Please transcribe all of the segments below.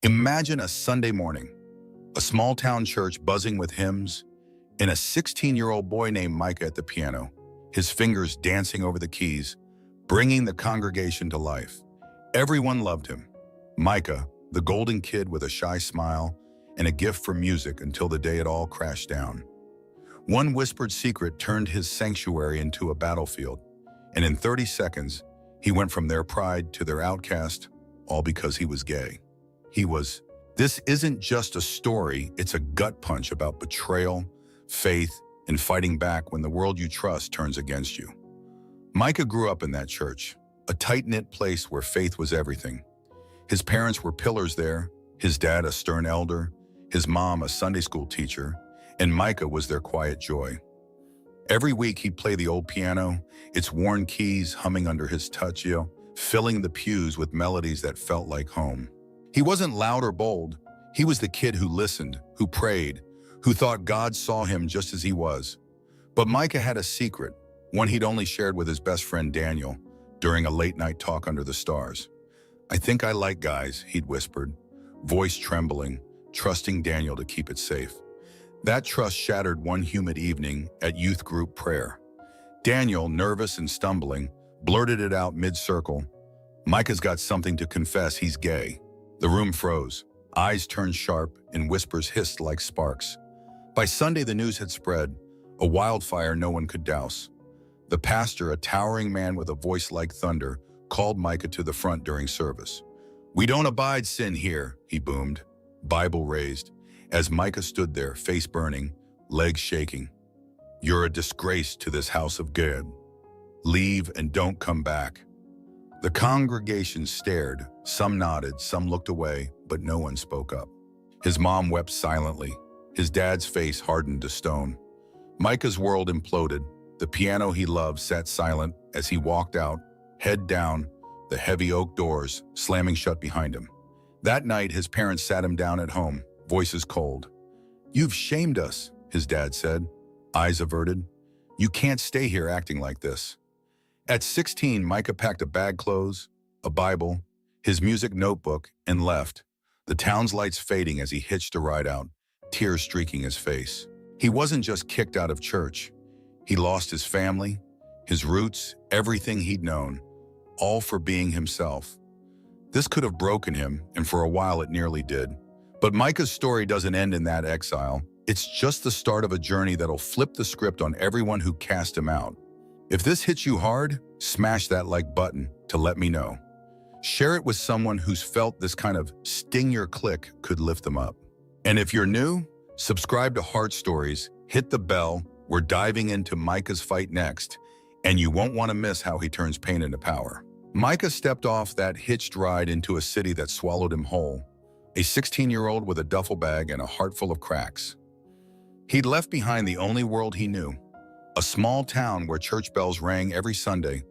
Imagine a Sunday morning, a small-town church buzzing with hymns, and a 16-year-old boy named Micah at the piano, his fingers dancing over the keys, bringing the congregation to life. Everyone loved him. Micah, the golden kid with a shy smile and a gift for music until the day it all crashed down. One whispered secret turned his sanctuary into a battlefield, and in 30 seconds, he went from their pride to their outcast, all because he was gay. This isn't just a story, it's a gut punch about betrayal, faith, and fighting back when the world you trust turns against you. Micah grew up in that church, a tight-knit place where faith was everything. His parents were pillars there, his dad a stern elder, his mom a Sunday school teacher, and Micah was their quiet joy. Every week he'd play the old piano, its worn keys humming under his touch, filling the pews with melodies that felt like home. He wasn't loud or bold. He was the kid who listened, who prayed, who thought God saw him just as he was. But Micah had a secret, one he'd only shared with his best friend Daniel during a late-night talk under the stars. "I think I like guys," he'd whispered, voice trembling, trusting Daniel to keep it safe. That trust shattered one humid evening at youth group prayer. Daniel, nervous and stumbling, blurted it out mid-circle. "Micah's got something to confess, he's gay." The room froze. Eyes turned sharp and whispers hissed like sparks. By Sunday, the news had spread, a wildfire no one could douse. The pastor, a towering man with a voice like thunder, called Micah to the front during service. "We don't abide sin here," he boomed, Bible raised, as Micah stood there, face burning, legs shaking. "You're a disgrace to this house of God. Leave and don't come back." The congregation stared, some nodded, some looked away, but no one spoke up. His mom wept silently. His dad's face hardened to stone. Micah's world imploded. The piano he loved sat silent as he walked out, head down, the heavy oak doors slamming shut behind him. That night, his parents sat him down at home, voices cold. "You've shamed us," his dad said, eyes averted. "You can't stay here acting like this." At 16, Micah packed a bag clothes, a Bible, his music notebook, and left, the town's lights fading as he hitched a ride out, tears streaking his face. He wasn't just kicked out of church. He lost his family, his roots, everything he'd known, all for being himself. This could have broken him, and for a while it nearly did. But Micah's story doesn't end in that exile. It's just the start of a journey that'll flip the script on everyone who cast him out. If this hits you hard, smash that like button to let me know. Share it with someone who's felt this kind of sting your click could lift them up. And if you're new, subscribe to Heart Stories, hit the bell, we're diving into Micah's fight next, and you won't want to miss how he turns pain into power. Micah stepped off that hitched ride into a city that swallowed him whole, a 16-year-old with a duffel bag and a heart full of cracks. He'd left behind the only world he knew, a small town where church bells rang every Sunday,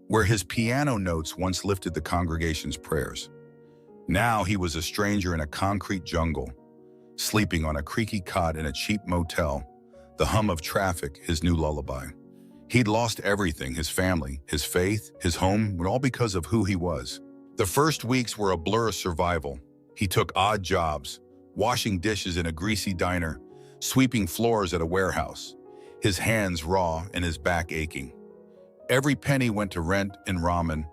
where his piano notes once lifted the congregation's prayers. Now he was a stranger in a concrete jungle, sleeping on a creaky cot in a cheap motel, the hum of traffic his new lullaby. He'd lost everything, his family, his faith, his home, all because of who he was. The first weeks were a blur of survival. He took odd jobs, washing dishes in a greasy diner, sweeping floors at a warehouse, his hands raw and his back aching. Every penny went to rent and ramen,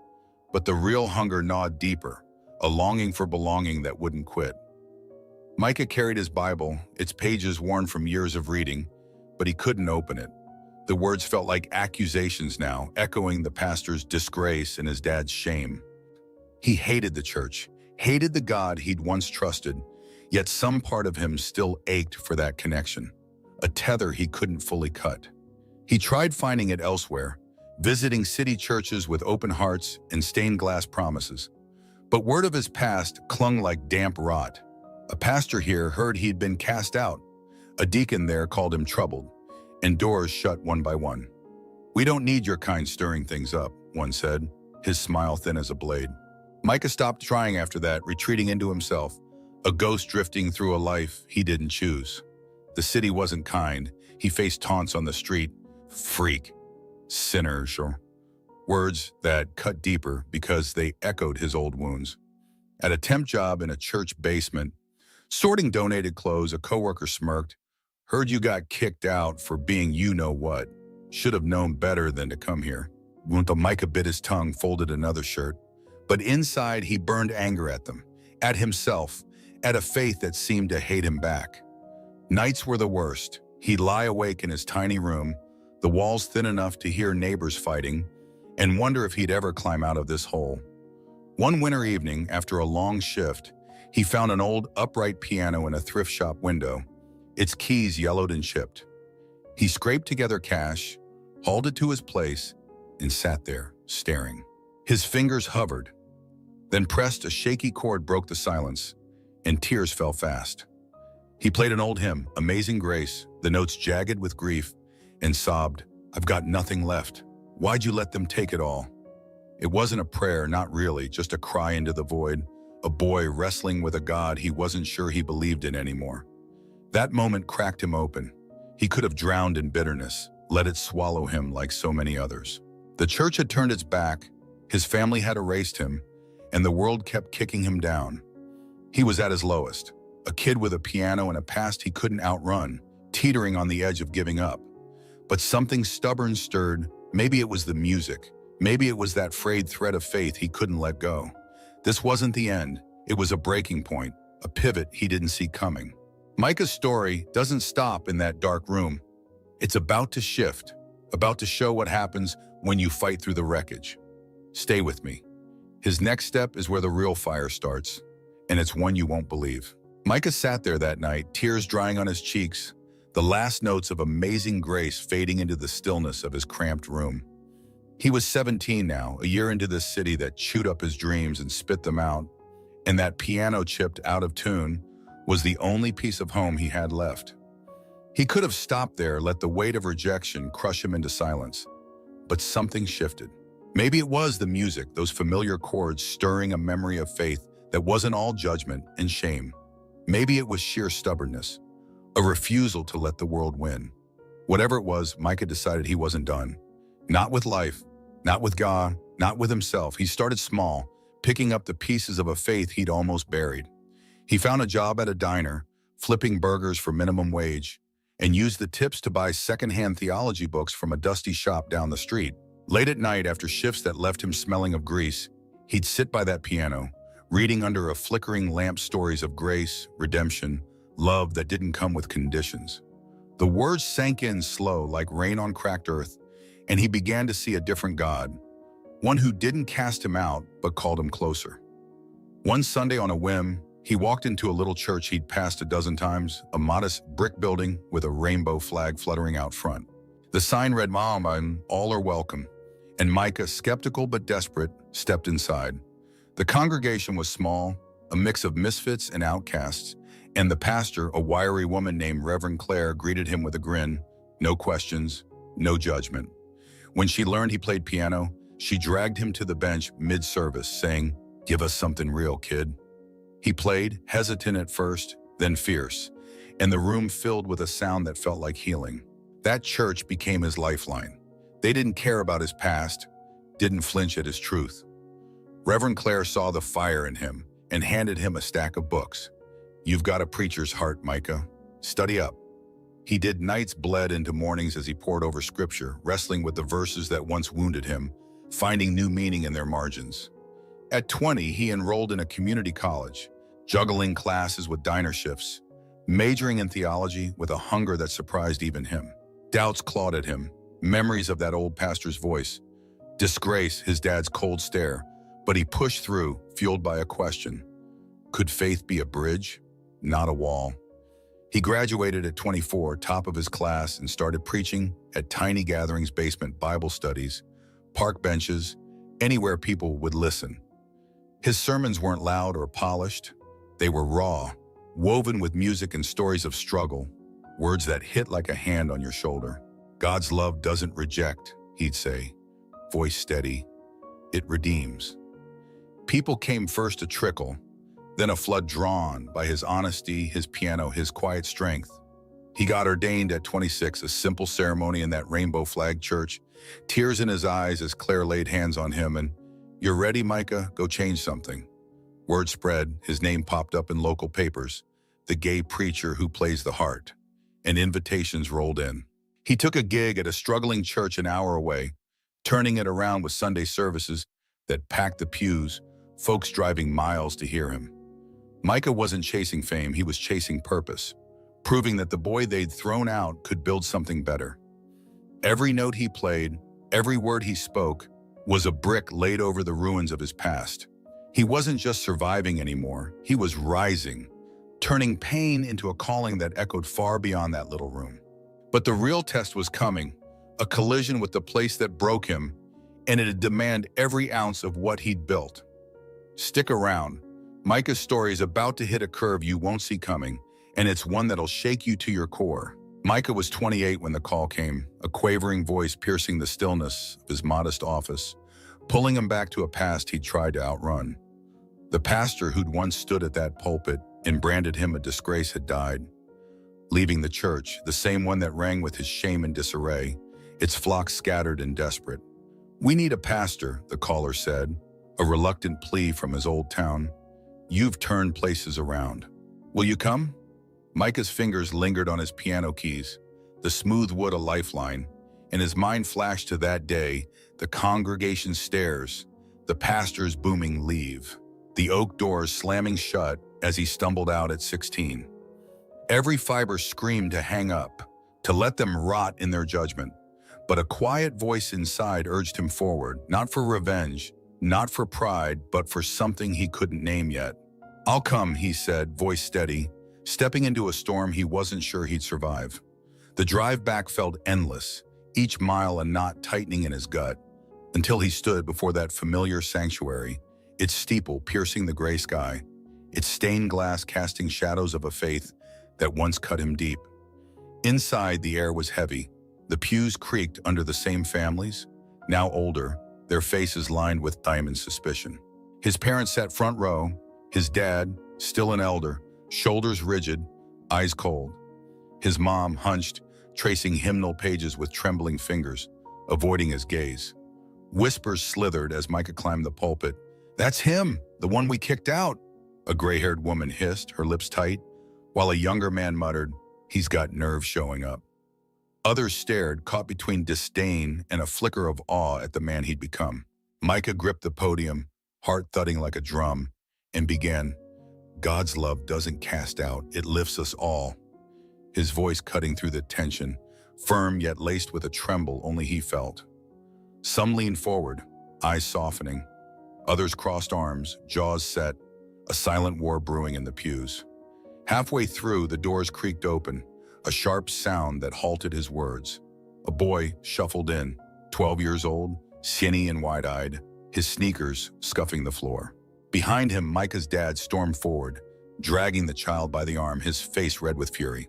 but the real hunger gnawed deeper, a longing for belonging that wouldn't quit. Micah carried his Bible, its pages worn from years of reading, but he couldn't open it. The words felt like accusations now, echoing the pastor's disgrace and his dad's shame. He hated the church, hated the God he'd once trusted, yet some part of him still ached for that connection, a tether he couldn't fully cut. He tried finding it elsewhere, visiting city churches with open hearts and stained glass promises. But word of his past clung like damp rot. A pastor here heard he'd been cast out. A deacon there called him troubled, and doors shut one by one. "We don't need your kind stirring things up," one said, his smile thin as a blade. Micah stopped trying after that, retreating into himself, a ghost drifting through a life he didn't choose. The city wasn't kind. He faced taunts on the street. "Freak," "sinner," words that cut deeper because they echoed his old wounds. At a temp job in a church basement, sorting donated clothes, a coworker smirked. Heard you got kicked out for being you-know-what. Should have known better than to come here. Micah bit his tongue, folded another shirt. But inside, he burned anger at them, at himself, at a faith that seemed to hate him back. Nights were the worst. He'd lie awake in his tiny room, the walls thin enough to hear neighbors fighting, and wonder if he'd ever climb out of this hole. One winter evening, after a long shift, he found an old upright piano in a thrift shop window, its keys yellowed and chipped. He scraped together cash, hauled it to his place, and sat there, staring. His fingers hovered, then pressed a shaky chord broke the silence, and tears fell fast. He played an old hymn, Amazing Grace, the notes jagged with grief, and sobbed, I've got nothing left. Why'd you let them take it all? It wasn't a prayer, not really, just a cry into the void, a boy wrestling with a God he wasn't sure he believed in anymore. That moment cracked him open. He could have drowned in bitterness, let it swallow him like so many others. The church had turned its back, his family had erased him, and the world kept kicking him down. He was at his lowest, a kid with a piano and a past he couldn't outrun, teetering on the edge of giving up. But something stubborn stirred. Maybe it was the music. Maybe it was that frayed thread of faith he couldn't let go. This wasn't the end. It was a breaking point, a pivot he didn't see coming. Micah's story doesn't stop in that dark room. It's about to shift, about to show what happens when you fight through the wreckage. Stay with me. His next step is where the real fire starts, and it's one you won't believe. Micah sat there that night, tears drying on his cheeks, the last notes of Amazing Grace fading into the stillness of his cramped room. He was 17 now, a year into this city that chewed up his dreams and spit them out, and that piano chipped out of tune was the only piece of home he had left. He could have stopped there, let the weight of rejection crush him into silence, but something shifted. Maybe it was the music, those familiar chords stirring a memory of faith that wasn't all judgment and shame. Maybe it was sheer stubbornness, a refusal to let the world win. Whatever it was, Micah decided he wasn't done. Not with life, not with God, not with himself. He started small, picking up the pieces of a faith he'd almost buried. He found a job at a diner, flipping burgers for minimum wage, and used the tips to buy secondhand theology books from a dusty shop down the street. Late at night, after shifts that left him smelling of grease, he'd sit by that piano, reading under a flickering lamp stories of grace, redemption, love that didn't come with conditions. The words sank in slow like rain on cracked earth, and he began to see a different God, one who didn't cast him out but called him closer. One Sunday on a whim, he walked into a little church he'd passed a dozen times, a modest brick building with a rainbow flag fluttering out front. The sign read, "Mom, all are welcome," and Micah, skeptical but desperate, stepped inside. The congregation was small, a mix of misfits and outcasts, and the pastor, a wiry woman named Reverend Claire, greeted him with a grin, no questions, no judgment. When she learned he played piano, she dragged him to the bench mid-service, saying, "Give us something real, kid." He played, hesitant at first, then fierce, and the room filled with a sound that felt like healing. That church became his lifeline. They didn't care about his past, didn't flinch at his truth. Reverend Claire saw the fire in him and handed him a stack of books. "You've got a preacher's heart, Micah. Study up." He did. Nights bled into mornings as he pored over scripture, wrestling with the verses that once wounded him, finding new meaning in their margins. At 20, he enrolled in a community college, juggling classes with diner shifts, majoring in theology with a hunger that surprised even him. Doubts clawed at him, memories of that old pastor's voice, disgrace, his dad's cold stare, but he pushed through, fueled by a question. Could faith be a bridge, not a wall? He graduated at 24, top of his class, and started preaching at tiny gatherings, basement Bible studies, park benches, anywhere people would listen. His sermons weren't loud or polished. They were raw, woven with music and stories of struggle, words that hit like a hand on your shoulder. "God's love doesn't reject," he'd say, voice steady. "It redeems." People came first a trickle, then a flood drawn by his honesty, his piano, his quiet strength. He got ordained at 26, a simple ceremony in that rainbow flag church, tears in his eyes as Claire laid hands on him and, "You're ready, Micah? Go change something." Word spread, his name popped up in local papers, the gay preacher who plays the harp, and invitations rolled in. He took a gig at a struggling church an hour away, turning it around with Sunday services that packed the pews, folks driving miles to hear him. Micah wasn't chasing fame, he was chasing purpose, proving that the boy they'd thrown out could build something better. Every note he played, every word he spoke, was a brick laid over the ruins of his past. He wasn't just surviving anymore, he was rising, turning pain into a calling that echoed far beyond that little room. But the real test was coming, a collision with the place that broke him, and it'd demand every ounce of what he'd built. Stick around. Micah's story is about to hit a curve you won't see coming, and it's one that'll shake you to your core. Micah was 28 when the call came, a quavering voice piercing the stillness of his modest office, pulling him back to a past he'd tried to outrun. The pastor who'd once stood at that pulpit and branded him a disgrace had died, leaving the church, the same one that rang with his shame and disarray, its flock scattered and desperate. "We need a pastor," the caller said, a reluctant plea from his old town. "You've turned places around. Will you come?" Micah's fingers lingered on his piano keys, the smooth wood a lifeline, and his mind flashed to that day, the congregation's stairs, the pastor's booming leave, the oak doors slamming shut as he stumbled out at 16. Every fiber screamed to hang up, to let them rot in their judgment. But a quiet voice inside urged him forward, not for revenge, not for pride, but for something he couldn't name yet. "I'll come," he said, voice steady, stepping into a storm he wasn't sure he'd survive. The drive back felt endless, each mile a knot tightening in his gut, until he stood before that familiar sanctuary, its steeple piercing the gray sky, its stained glass casting shadows of a faith that once cut him deep. Inside, the air was heavy. The pews creaked under the same families, now older, their faces lined with diamond suspicion. His parents sat front row, his dad, still an elder, shoulders rigid, eyes cold. His mom hunched, tracing hymnal pages with trembling fingers, avoiding his gaze. Whispers slithered as Micah climbed the pulpit. "That's him, the one we kicked out," a gray-haired woman hissed, her lips tight, while a younger man muttered, "He's got nerve showing up." Others stared, caught between disdain and a flicker of awe at the man he'd become. Micah gripped the podium, heart thudding like a drum, and began, "God's love doesn't cast out, it lifts us all." His voice cutting through the tension, firm yet laced with a tremble only he felt. Some leaned forward, eyes softening. Others crossed arms, jaws set, a silent war brewing in the pews. Halfway through, the doors creaked open, a sharp sound that halted his words. A boy shuffled in, 12 years old, skinny and wide-eyed, his sneakers scuffing the floor. Behind him, Micah's dad stormed forward, dragging the child by the arm, his face red with fury.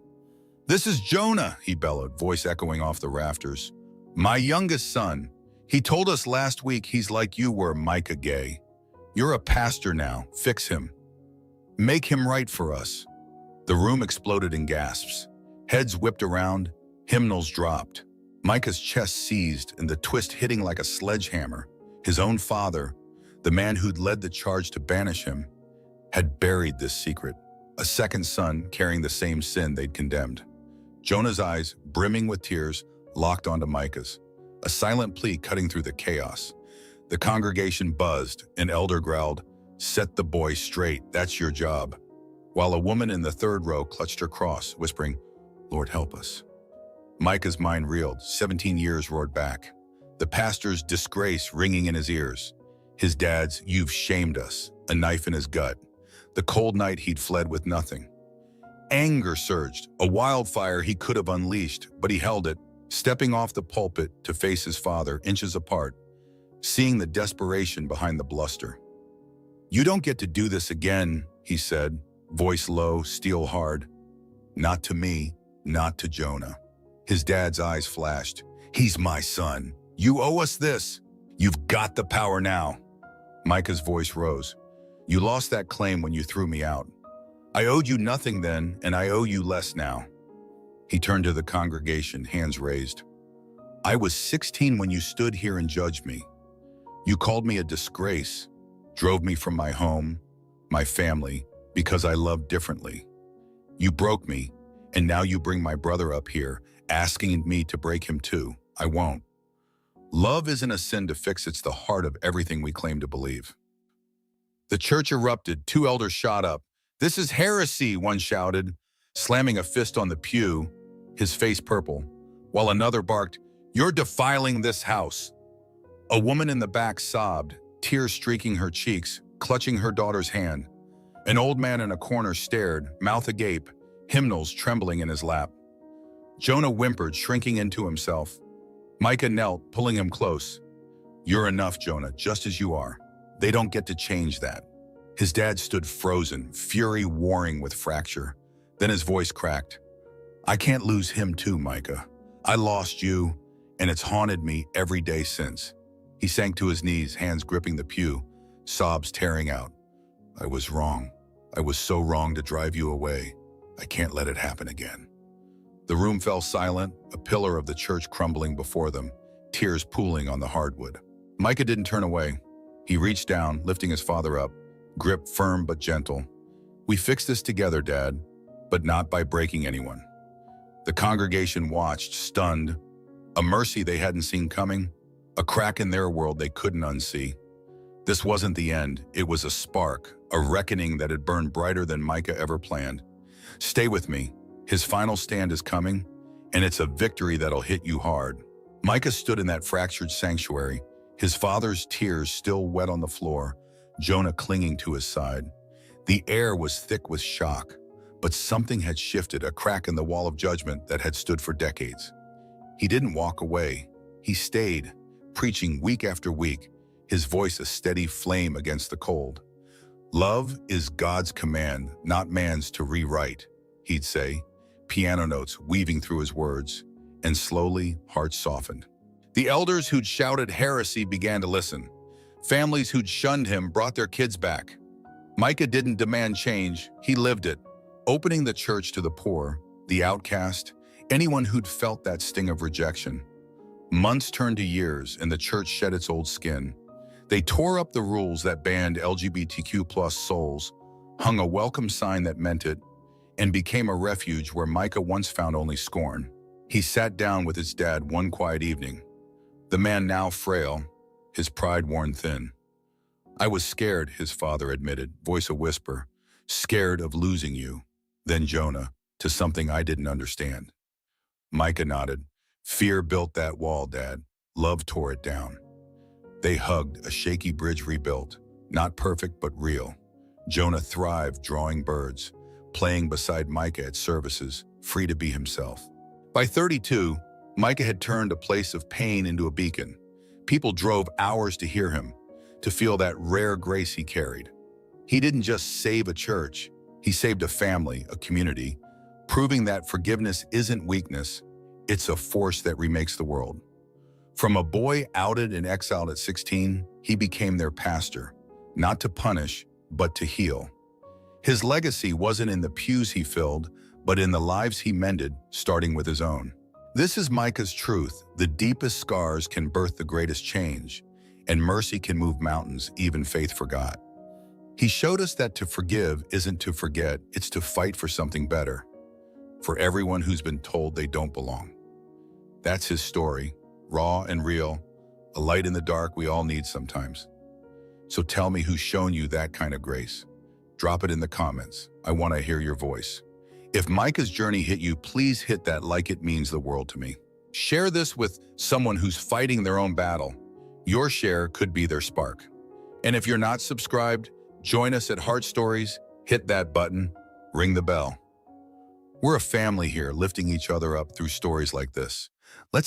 "This is Jonah," he bellowed, voice echoing off the rafters. "My youngest son. He told us last week he's like you were, Micah Gay. You're a pastor now. Fix him. Make him right for us." The room exploded in gasps. Heads whipped around, hymnals dropped. Micah's chest seized and the twist hitting like a sledgehammer. His own father, the man who'd led the charge to banish him, had buried this secret. A second son carrying the same sin they'd condemned. Jonah's eyes, brimming with tears, locked onto Micah's, a silent plea cutting through the chaos. The congregation buzzed, an elder growled, "Set the boy straight, that's your job," while a woman in the third row clutched her cross, whispering, "Lord, help us." Micah's mind reeled, 17 years roared back. The pastor's disgrace ringing in his ears. His dad's, "You've shamed us," a knife in his gut. The cold night he'd fled with nothing. Anger surged, a wildfire he could have unleashed, but he held it, stepping off the pulpit to face his father, inches apart, seeing the desperation behind the bluster. "You don't get to do this again," he said, voice low, steel hard. "Not to me, not to Jonah." His dad's eyes flashed. "He's my son. You owe us this. You've got the power now." Micah's voice rose. "You lost that claim when you threw me out. I owed you nothing then, and I owe you less now." He turned to the congregation, hands raised. "I was 16 when you stood here and judged me. You called me a disgrace, drove me from my home, my family, because I love differently. You broke me, and now you bring my brother up here, asking me to break him too. I won't. Love isn't a sin to fix, it's the heart of everything we claim to believe. The church erupted, two elders shot up. This is heresy, one shouted, slamming a fist on the pew, his face purple, while another barked, you're defiling this house. A woman in the back sobbed, tears streaking her cheeks, clutching her daughter's hand. An old man in a corner stared, mouth agape, hymnals trembling in his lap. Jonah whimpered, shrinking into himself. Micah knelt, pulling him close. You're enough, Jonah, just as you are. They don't get to change that. His dad stood frozen, fury warring with fracture. Then his voice cracked. I can't lose him too, Micah. I lost you, and it's haunted me every day since. He sank to his knees, hands gripping the pew, sobs tearing out. I was wrong. I was so wrong to drive you away. I can't let it happen again. The room fell silent, a pillar of the church crumbling before them, tears pooling on the hardwood. Micah didn't turn away. He reached down, lifting his father up, grip firm but gentle. We fixed this together, Dad, but not by breaking anyone. The congregation watched, stunned, a mercy they hadn't seen coming, a crack in their world they couldn't unsee. This wasn't the end, it was a spark, a reckoning that had burned brighter than Micah ever planned. Stay with me. His final stand is coming, and it's a victory that'll hit you hard. Micah stood in that fractured sanctuary, his father's tears still wet on the floor, Jonah clinging to his side. The air was thick with shock, but something had shifted, a crack in the wall of judgment that had stood for decades. He didn't walk away. He stayed, preaching week after week, his voice a steady flame against the cold. Love is God's command, not man's to rewrite, he'd say, piano notes weaving through his words, and slowly, hearts softened. The elders who'd shouted heresy began to listen. Families who'd shunned him brought their kids back. Micah didn't demand change, he lived it, opening the church to the poor, the outcast, anyone who'd felt that sting of rejection. Months turned to years, and the church shed its old skin. They tore up the rules that banned LGBTQ+ souls, hung a welcome sign that meant it, and became a refuge where Micah once found only scorn. He sat down with his dad one quiet evening. The man now frail, his pride worn thin. I was scared, his father admitted, voice a whisper, scared of losing you. Then Jonah, to something I didn't understand. Micah nodded. Fear built that wall, Dad. Love tore it down. They hugged, a shaky bridge rebuilt, not perfect but real. Jonah thrived drawing birds, playing beside Micah at services, free to be himself. By 32, Micah had turned a place of pain into a beacon. People drove hours to hear him, to feel that rare grace he carried. He didn't just save a church, he saved a family, a community, proving that forgiveness isn't weakness, it's a force that remakes the world. From a boy outed and exiled at 16, he became their pastor, not to punish, but to heal. His legacy wasn't in the pews he filled, but in the lives he mended, starting with his own. This is Micah's truth. The deepest scars can birth the greatest change, and mercy can move mountains, even faith forgot. He showed us that to forgive isn't to forget, it's to fight for something better, for everyone who's been told they don't belong. That's his story, raw and real, a light in the dark we all need sometimes. So tell me who's shown you that kind of grace. Drop it in the comments. I want to hear your voice. If Micah's journey hit you, please hit that like, it means the world to me. Share this with someone who's fighting their own battle. Your share could be their spark. And if you're not subscribed, join us at Heart Stories, hit that button, ring the bell. We're a family here, lifting each other up through stories like this. Let's